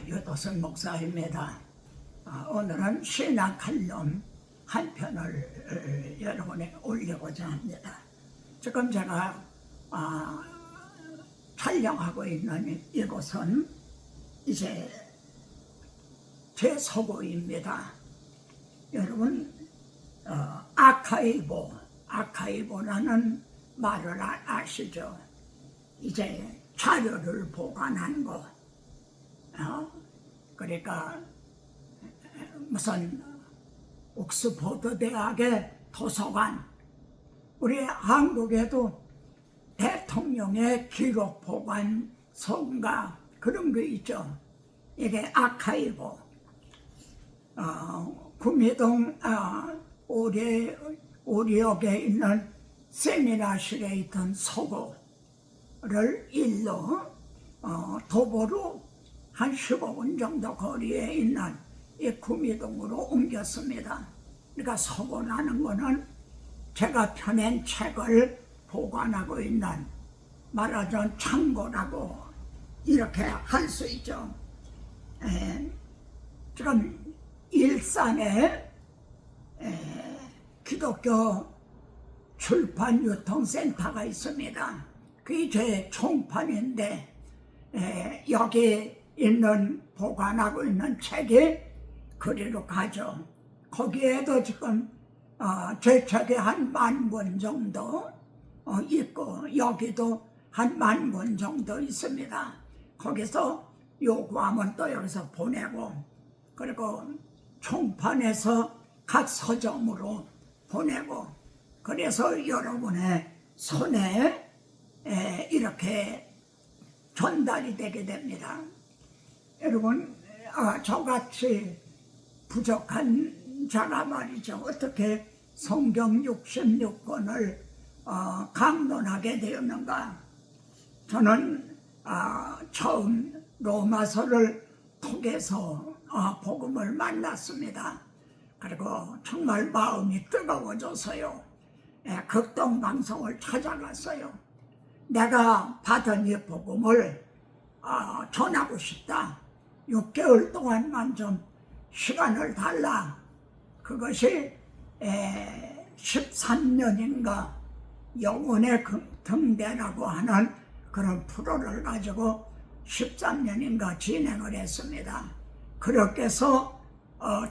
유도선 목사입니다. 오늘은 신학 칼럼 한 편을 여러분에 올리고자 합니다. 지금 제가 촬영하고 있는 이곳은 이제 제 서고입니다. 여러분 아카이보라는 말을 아시죠? 이제 자료를 보관한 거. 그러니까 무슨 옥스퍼드 대학의 도서관, 우리 한국에도 대통령의 기록 보관소인가 그런 거 있죠. 이게 아카이보. 구미동 오리역에 있는 세미나실에 있던 서고를 일로 도보로 한 15분 정도 거리에 있는 이 구미동으로 옮겼습니다. 그러니까 서고라는 거는 제가 펴낸 책을 보관하고 있는 말하자면 창고라고 이렇게 할 수 있죠. 지금 일산에 기독교 출판 유통센터가 있습니다. 그게 제 총판인데 여기 있는 보관하고 있는 책이 그리로 가죠. 거기에도 지금 제 책이 한 10,000권 정도 있고 여기도 한 10,000권 정도 있습니다. 거기서 요구하면 또 여기서 보내고, 그리고 총판에서 각 서점으로 보내고, 그래서 여러분의 손에 이렇게 전달이 되게 됩니다. 여러분, 저같이 부족한 자가 말이죠. 어떻게 성경 66권을 강론하게 되었는가? 저는 처음 로마서를 통해서 복음을 만났습니다. 그리고 정말 마음이 뜨거워져서요. 극동방송을 찾아갔어요. 내가 받은 이 복음을 전하고 싶다. 6개월 동안만 좀 시간을 달라. 그것이 13년인가 영혼의 등대라고 하는 그런 프로를 가지고 13년인가 진행을 했습니다. 그렇게 해서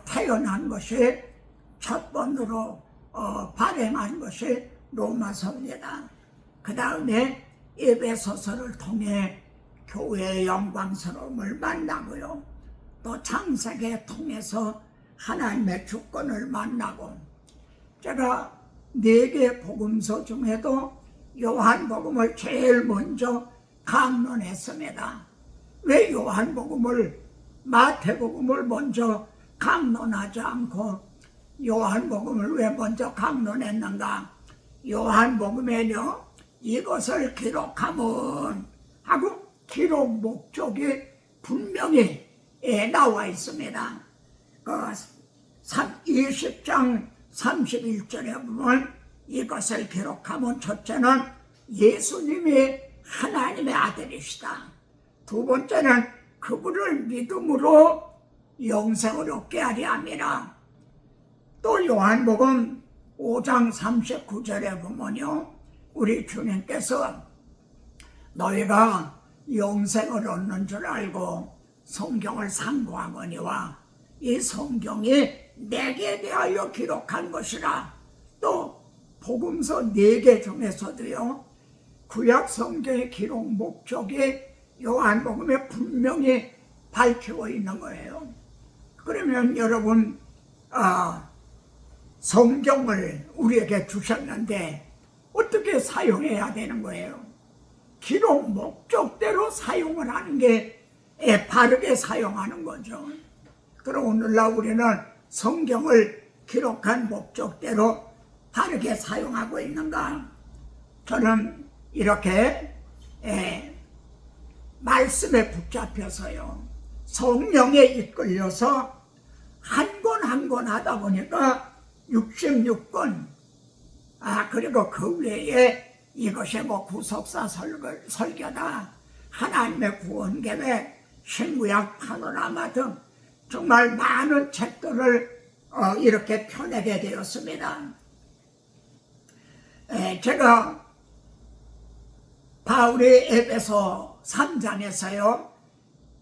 태어난 것이 첫 번으로 발행한 것이 로마서입니다. 그 다음에 에베소서를 통해 교회의 영광스러움을 만나고요. 또 창세기를 통해서 하나님의 주권을 만나고, 제가 4개 복음서 중에도 요한복음을 제일 먼저 강론했습니다. 왜 요한복음을, 마태복음을 먼저 강론하지 않고 요한복음을 왜 먼저 강론했는가? 요한복음에는요, 이것을 기록하면 하고 기록 목적이 분명히 나와 있습니다. 20장 31절에 보면 이것을 기록하면 첫째는 예수님이 하나님의 아들이시다. 두 번째는 그분을 믿음으로 영생을 얻게 하려 함이라. 또 요한복음 5장 39절에 보면요, 우리 주님께서 너희가 영생을 얻는 줄 알고 성경을 상고하거니와 이 성경이 내게 대하여 기록한 것이라. 또 복음서 4개 중에서도요, 구약 성경의 기록 목적이 요한복음에 분명히 밝히고 있는 거예요. 그러면 여러분, 성경을 우리에게 주셨는데 어떻게 사용해야 되는 거예요? 기록 목적대로 사용을 하는 게 바르게 사용하는 거죠. 그럼 오늘날 우리는 성경을 기록한 목적대로 바르게 사용하고 있는가? 저는 이렇게 말씀에 붙잡혀서요, 성령에 이끌려서 한 권 한 권 하다 보니까 66권, 그리고 그 외에 이것이 구속사 설교다, 하나님의 구원 계획, 신구약 파노라마 등 정말 많은 책들을 이렇게 펴내게 되었습니다. 제가 바울이 에베소 3장에서요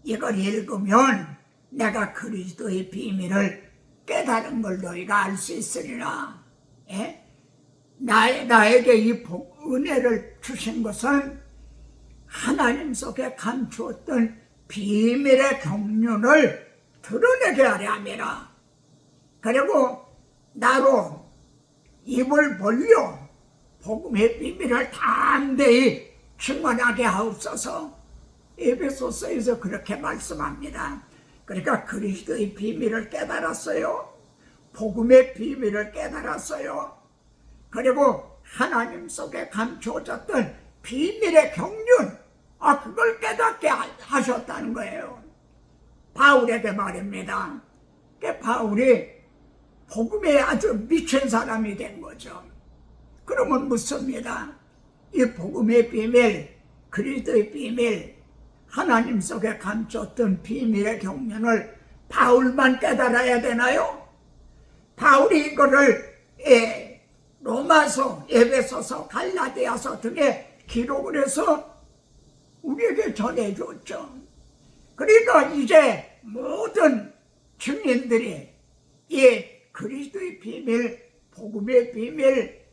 이걸 읽으면 내가 그리스도의 비밀을 깨달은 걸 너희가 알 수 있으리라. 나에게 이 은혜를 주신 것은 하나님 속에 감추었던 비밀의 경륜을 드러내게 하려 함이라. 그리고 나로 입을 벌려 복음의 비밀을 담대히 증언하게 하옵소서. 에베소서에서 그렇게 말씀합니다. 그러니까 그리스도의 비밀을 깨달았어요. 복음의 비밀을 깨달았어요. 그리고 하나님 속에 감추어졌던 비밀의 경륜, 그걸 깨닫게 하셨다는 거예요. 바울에게 말입니다. 바울이 복음에 아주 미친 사람이 된 거죠. 그러면 묻습니다. 이 복음의 비밀, 그리스도의 비밀, 하나님 속에 감췄던 비밀의 경륜을 바울만 깨달아야 되나요? 바울이 이거를 로마서, 에베소서, 갈라디아서 등에 기록을 해서 우리에게 전해줬죠. 그러니까 이제 모든 증인들이 이 그리스도의 비밀, 복음의 비밀,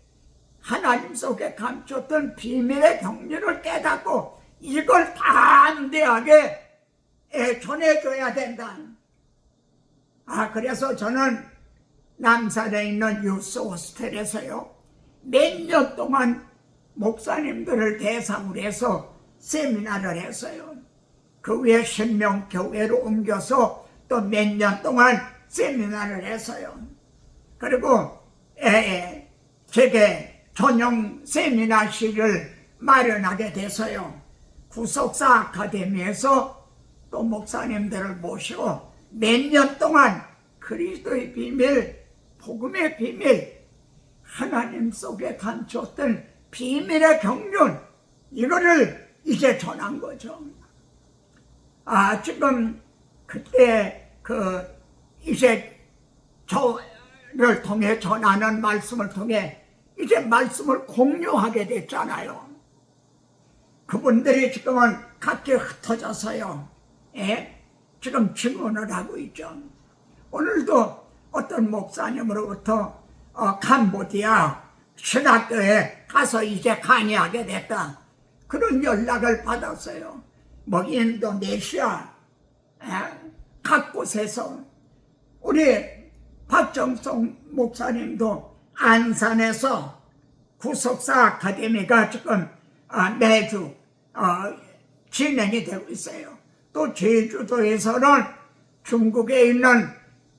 하나님 속에 감췄던 비밀의 경륜을 깨닫고 이걸 담대하게 전해줘야 된다. 그래서 저는 남산에 있는 유스 호스텔에서요 몇 년 동안 목사님들을 대상으로 해서 세미나를 했어요. 그 후에 신명교회로 옮겨서 또 몇 년 동안 세미나를 했어요. 그리고 제게 전용 세미나실을 마련하게 돼서요 구속사 아카데미에서 또 목사님들을 모시고 몇 년 동안 그리스도의 비밀, 복음의 비밀, 하나님 속에 감췄던 비밀의 경륜, 이거를 이제 전한 거죠. 지금 그때 이제 저를 통해 전하는 말씀을 통해 이제 말씀을 공유하게 됐잖아요. 그분들이 지금은 각기 흩어져서요 지금 증언을 하고 있죠. 오늘도 어떤 목사님으로부터 캄보디아 신학교에 가서 이제 강의하게 됐다, 그런 연락을 받았어요. 인도네시아 각 곳에서. 우리 박정성 목사님도 안산에서 구속사 아카데미가 지금 매주 진행이 되고 있어요. 또 제주도에서는 중국에 있는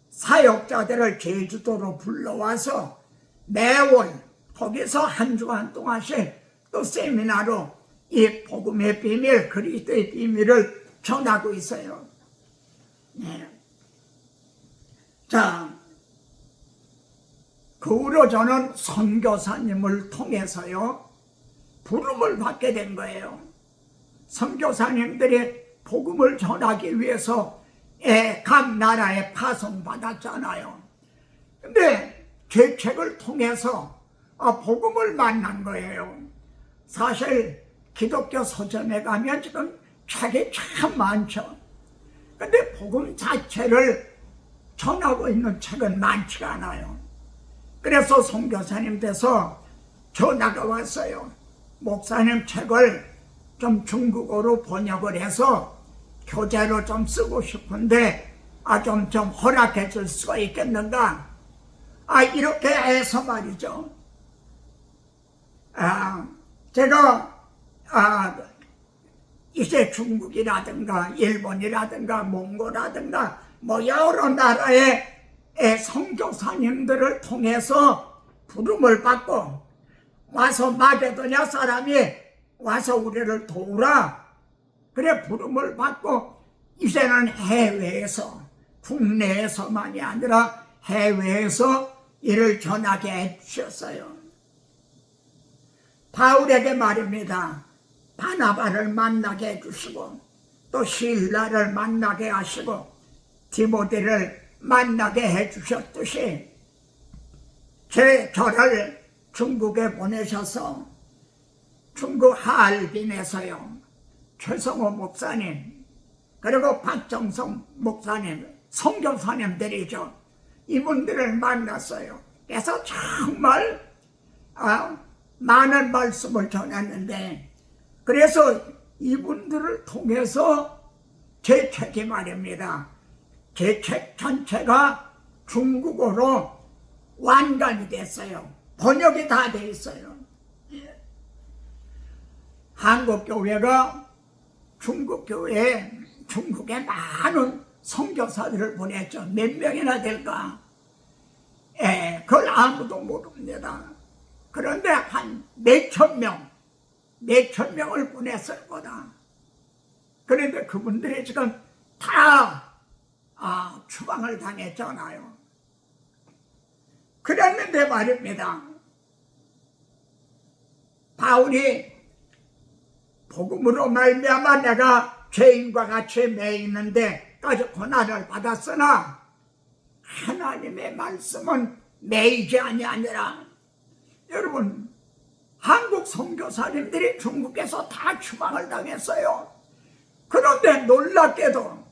사역자들을 제주도로 불러와서 매월 거기서 한 주간 동안씩 또 세미나로 이 복음의 비밀, 그리스도의 비밀을 전하고 있어요. 자, 그 후로 저는 선교사님을 통해서요 부름을 받게 된 거예요. 선교사님들이 복음을 전하기 위해서 각 나라에 파송받았잖아요. 근데 제 책을 통해서 복음을 만난 거예요. 사실 기독교 서점에 가면 지금 책이 참 많죠. 근데 복음 자체를 전하고 있는 책은 많지가 않아요. 그래서 선교사님 돼서 전화가 왔어요. 목사님 책을 좀 중국어로 번역을 해서 교재로 좀 쓰고 싶은데 좀 허락해 줄 수가 있겠는가? 이렇게 해서 말이죠. 제가 이제 중국이라든가 일본이라든가 몽골이라든가 여러 나라의 선교사님들을 통해서 부름을 받고 와서 마게도냐 사람이 와서 우리를 도우라, 그래 부름을 받고 이제는 해외에서, 국내에서만이 아니라 해외에서 이를 전하게 해주셨어요. 바울에게 말입니다. 바나바를 만나게 해주시고 또 실라를 만나게 하시고 디모데를 만나게 해주셨듯이 저를 중국에 보내셔서 중국 하얼빈에서요 최성호 목사님 그리고 박정성 목사님 선교사님들이죠. 이분들을 만났어요. 그래서 정말 많은 말씀을 전했는데 그래서 이분들을 통해서 제 책이 말입니다. 제 책 전체가 중국어로 완간이 됐어요. 번역이 다 돼 있어요. 한국교회가 중국에 많은 선교사들을 보냈죠. 몇 명이나 될까? 그걸 아무도 모릅니다. 그런데 한 몇천 명을 보냈을 거다. 그런데 그분들이 지금 다 추방을 당했잖아요. 그랬는데 말입니다. 바울이 복음으로 말미암아 내가 죄인과 같이 매이는데 까지 고난을 받았으나 하나님의 말씀은 매이지 아니하니라. 여러분 한국 선교사님들이 중국에서 다 추방을 당했어요. 그런데 놀랍게도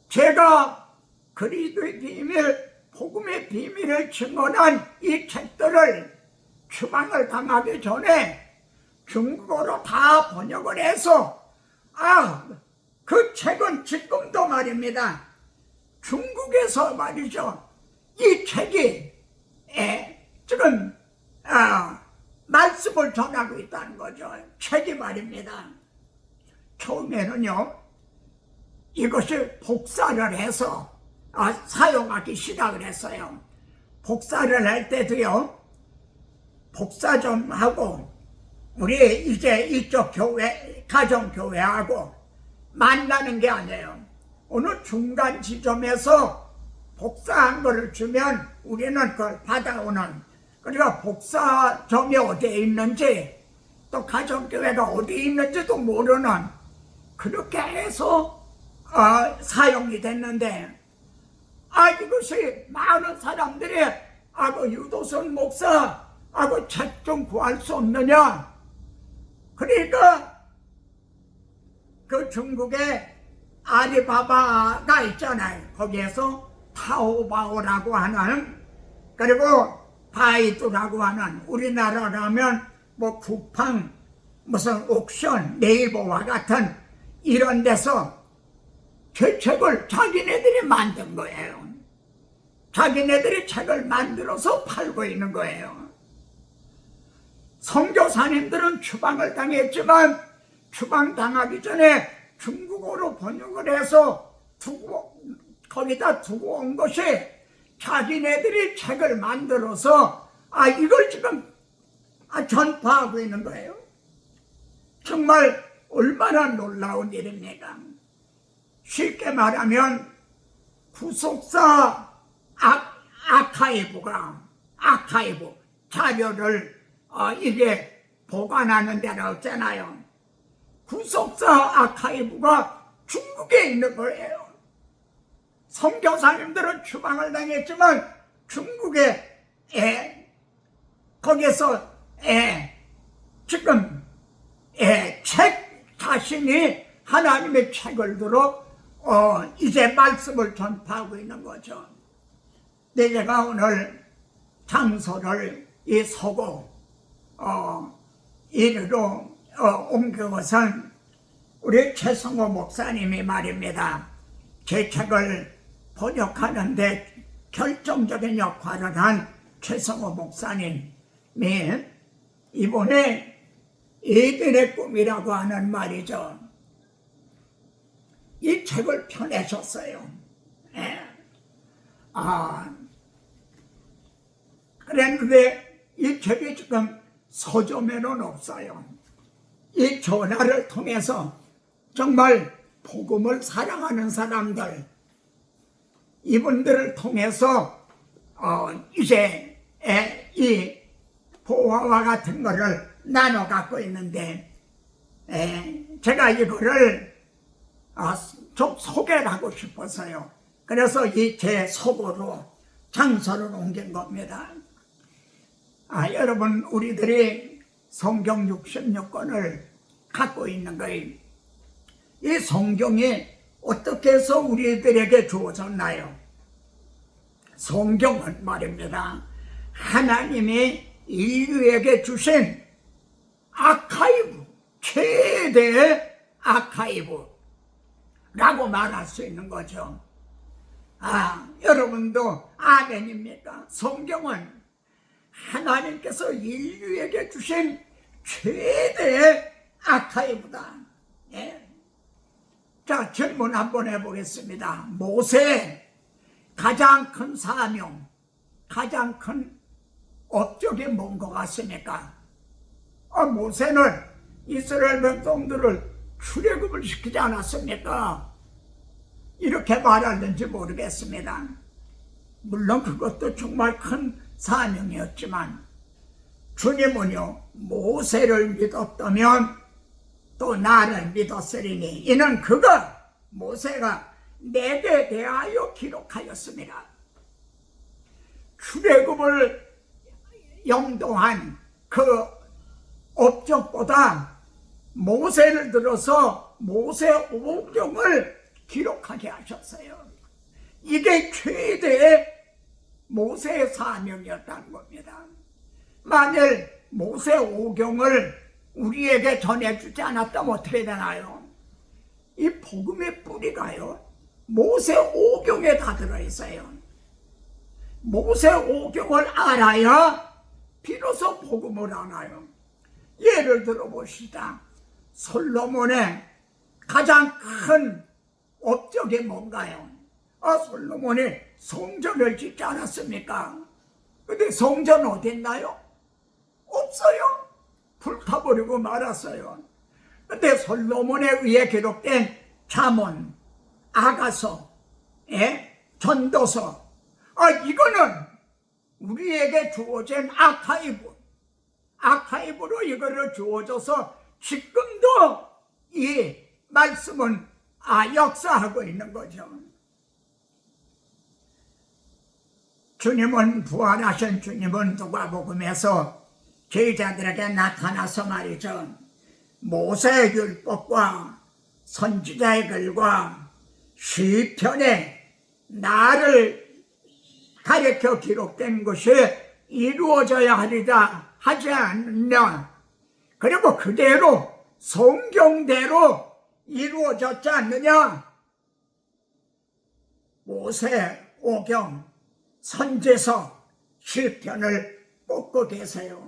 제가 그리스도의 비밀, 복음의 비밀을 증언한 이 책들을 추방을 당하기 전에 중국어로 다 번역을 해서 그 책은 지금도 말입니다. 중국에서 말이죠. 이 책이 지금 말씀을 전하고 있다는 거죠. 책이 말입니다. 처음에는요. 이것이 복사를 해서 사용하기 시작을 했어요. 복사를 할 때도요. 복사 좀 하고 우리 이제 이쪽 교회, 가정교회하고 만나는 게 아니에요. 어느 중간 지점에서 복사한 거를 주면 우리는 그걸 받아오는, 그러니까 복사점이 어디에 있는지 또 가정교회가 어디에 있는지도 모르는 그렇게 해서 사용이 됐는데 이것이 많은 사람들이 유도선 목사 책 좀 구할 수 없느냐. 그러니까 그 중국에 아리바바가 있잖아요. 거기에서 타오바오라고 하는, 그리고 바이두라고 하는, 우리나라라면 뭐 쿠팡, 무슨 옥션, 네이버와 같은 이런 데서 제 책을 자기네들이 만든 거예요. 자기네들이 책을 만들어서 팔고 있는 거예요. 선교사님들은 추방을 당했지만 추방당하기 전에 중국어로 번역을 해서 거기다 두고 온 것이 자기네들이 책을 만들어서 이걸 지금 전파하고 있는 거예요. 정말 얼마나 놀라운 일입니까? 쉽게 말하면 구속사 아카이브 자료를 이게 보관하는 데가 없잖아요. 구속사 아카이브가 중국에 있는 거예요. 선교사님들은 추방을 당했지만 중국에 거기서 지금 책 자신이 하나님의 책을 들어 이제 말씀을 전파하고 있는 거죠. 제가 오늘 장소를 이 서구 이리로 옮긴 것은 우리 최성호 목사님이 말입니다. 제 책을 번역하는데 결정적인 역할을 한 최성호 목사님이 이번에 이들의 꿈이라고 하는 말이죠. 이 책을 펴내셨어요. 그런데 이 책이 지금 서점에는 없어요. 이 전화를 통해서 정말 복음을 사랑하는 사람들, 이분들을 통해서 이제 이 보화와 같은 거를 나눠 갖고 있는데 제가 이거를 좀 소개를 하고 싶어서요. 그래서 이 제 속으로 장소를 옮긴 겁니다. 여러분, 우리들이 성경 66권을 갖고 있는 거예요. 이 성경이 어떻게 해서 우리들에게 주어졌나요? 성경은 말입니다, 하나님이 인류에게 주신 아카이브, 최대의 아카이브라고 말할 수 있는 거죠. 여러분도 아멘입니까? 성경은 하나님께서 인류에게 주신 최대의 아카이브다. 예. 자, 질문 한번 해보겠습니다. 모세의 가장 큰 사명, 가장 큰 업적이 뭔 것 같습니까? 모세는 이스라엘 백성들을 출애굽을 시키지 않았습니까? 이렇게 말하는지 모르겠습니다. 물론 그것도 정말 큰 사명이었지만, 주님은요, 모세를 믿었다면 또 나를 믿었으리니 이는 그가, 모세가 내게 대하여 기록하였습니다. 출애굽을 영도한 그 업적보다 모세를 들어서 모세 오경을 기록하게 하셨어요. 이게 최대의 모세의 사명이었다는 겁니다. 만일 모세 오경을 우리에게 전해주지 않았다면 어떻게 되나요? 이 복음의 뿌리가요, 모세 오경에 다 들어있어요. 모세 오경을 알아야 비로소 복음을 알아요. 예를 들어 봅시다. 솔로몬의 가장 큰 업적이 뭔가요? 솔로몬이 성전을 짓지 않았습니까? 근데 성전 어디 있나요? 없어요. 불타버리고 말았어요. 근데 솔로몬에 의해 기록된 잠언, 아가서, 전도서, 이거는 우리에게 주어진 아카이브로 이거를 주어져서 지금도 이 말씀은 역사하고 있는 거죠. 주님은, 부활하신 주님은 누가복음에서 제자들에게 나타나서 말이죠, 모세의 율법과 선지자의 글과 시편에 나를 가르쳐 기록된 것이 이루어져야 하리라 하지 않느냐. 그리고 그대로 성경대로 이루어졌지 않느냐. 모세 오경, 선지서, 시편을 꽂고 계세요.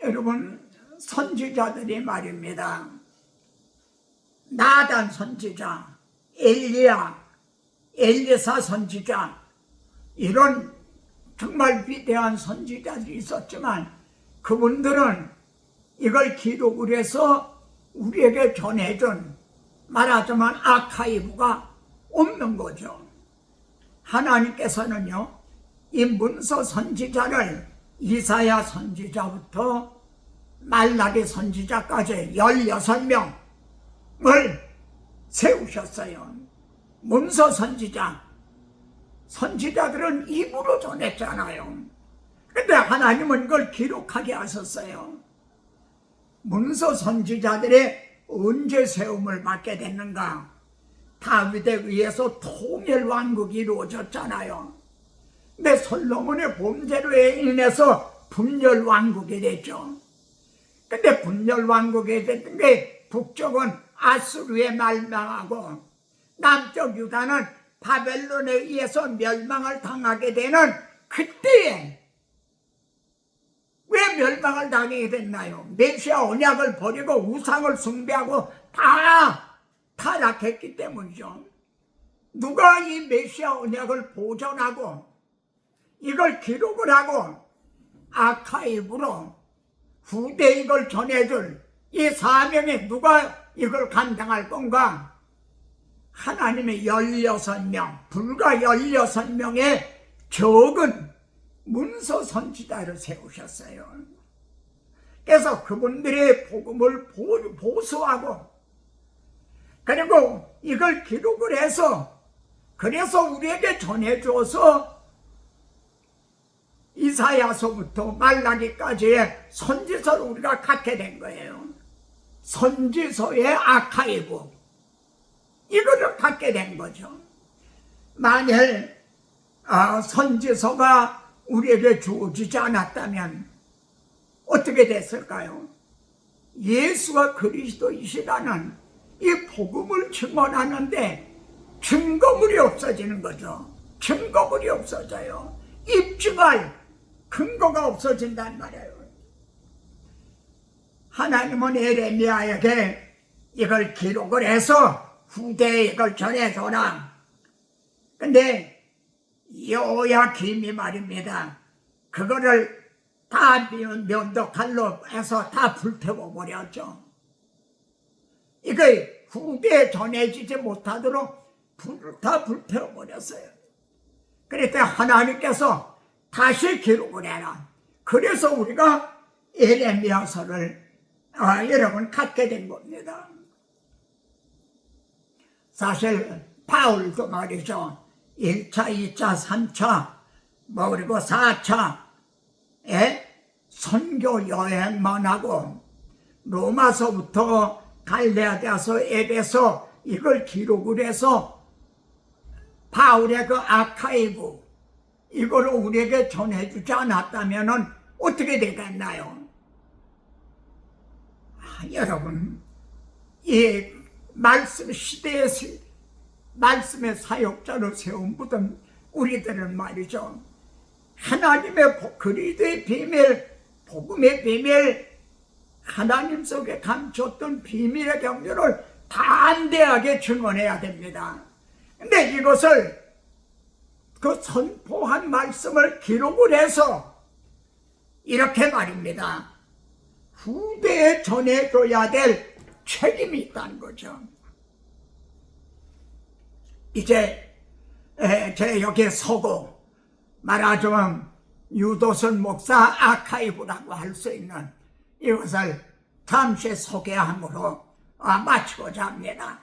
여러분, 선지자들이 말입니다, 나단 선지자, 엘리야, 엘리사 선지자, 이런 정말 위대한 선지자들이 있었지만 그분들은 이걸 기록을 해서 우리에게 전해준, 말하자면 아카이브가 없는 거죠. 하나님께서는요, 이 문서 선지자를 이사야 선지자부터 말라기 선지자까지 16명을 세우셨어요. 문서 선지자들은 입으로 전했잖아요. 근데 하나님은 이걸 기록하게 하셨어요. 문서 선지자들이 언제 세움을 받게 됐는가? 다윗에 의해서 통일왕국이 이루어졌잖아요. 근데 솔로몬의 범죄로 인해서 분열왕국이 됐죠. 근데 분열왕국이 됐던 게 북쪽은 아수르에 멸망하고 남쪽 유다는 바벨론에 의해서 멸망을 당하게 되는 그때에 왜 멸망을 당하게 됐나요? 메시아 언약을 버리고 우상을 숭배하고 다 타락했기 때문이죠. 누가 이 메시아 언약을 보존하고 이걸 기록을 하고 아카이브로 후대에 이걸 전해줄 이 사명에 누가 이걸 감당할 건가? 하나님의 16명, 불과 16명의 적은 문서 선지자를 세우셨어요. 그래서 그분들의 복음을 보수하고 그리고 이걸 기록을 해서 그래서 우리에게 전해줘서 이사야서부터 말라기까지의 선지서를 우리가 갖게 된 거예요. 선지서의 아카이브, 이거를 갖게 된 거죠. 만일 선지서가 우리에게 주어지지 않았다면 어떻게 됐을까요? 예수가 그리스도이시라는 이 복음을 증언하는데 증거물이 없어지는 거죠. 증거물이 없어져요. 입증할 근거가 없어진단 말이에요. 하나님은 에레미야에게 이걸 기록을 해서 후대에 이걸 전해줘라. 근데 여호야김이 말입니다. 그거를 다 면도칼로 해서 다 불태워버렸죠. 이게 후대에 전해지지 못하도록 다 불태워버렸어요. 그랬더니 하나님께서 다시 기록을 해라. 그래서 우리가 에레미야서를 여러분 갖게 된 겁니다. 사실 바울도 말이죠. 1차, 2차, 3차, 그리고 4차에 선교 여행만 하고 로마서부터 갈레아디아서, 에베소 이걸 기록을 해서 바울의 그 아카이브 이거를 우리에게 전해주지 않았다면 어떻게 되겠나요? 여러분, 이 말씀 시대의 말씀의 사역자로 세운 모든 우리들은 말이죠. 하나님의 그리스도의 비밀, 복음의 비밀, 하나님 속에 감췄던 비밀의 경륜을 담대하게 증언해야 됩니다. 근데 이것을 그 선포한 말씀을 기록을 해서 이렇게 말입니다. 후대에 전해줘야 될 책임이 있다는 거죠. 이제 제 여기에 서고 말하자면 유도선 목사 아카이브라고 할 수 있는 이것을 잠시 소개함으로 마치고자 합니다.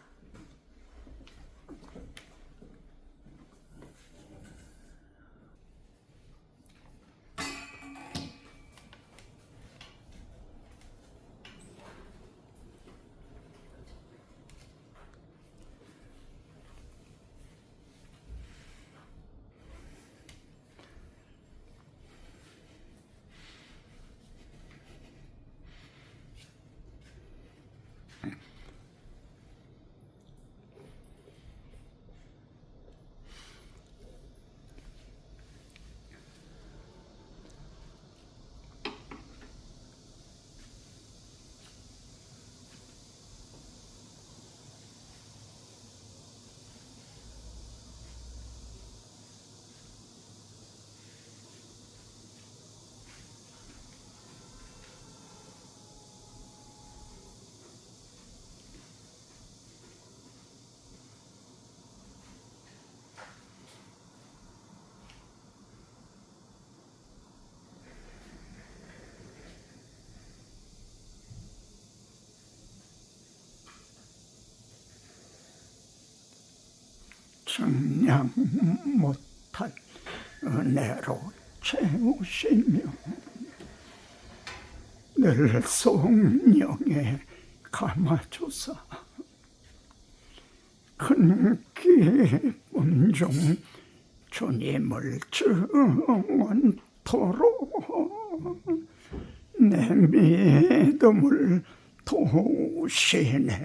증량 못할 은혜로 채우시며 늘 성령에 감아주사 큰 기쁨 중 주님을 증언토록 내 믿음을 도우시네.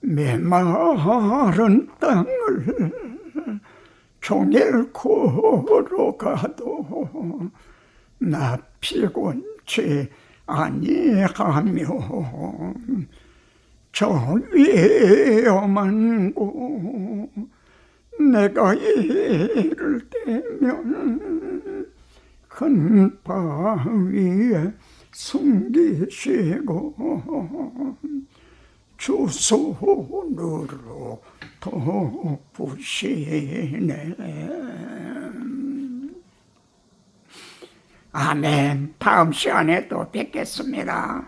메마른 땅을 종일 걸어가도 나 피곤치 아니하며 저 위험한 곳 내가 이를 때면 큰 바위에 숨기시고 주 손으로 덮으시네. 아멘. 다음 시간에 또 뵙겠습니다.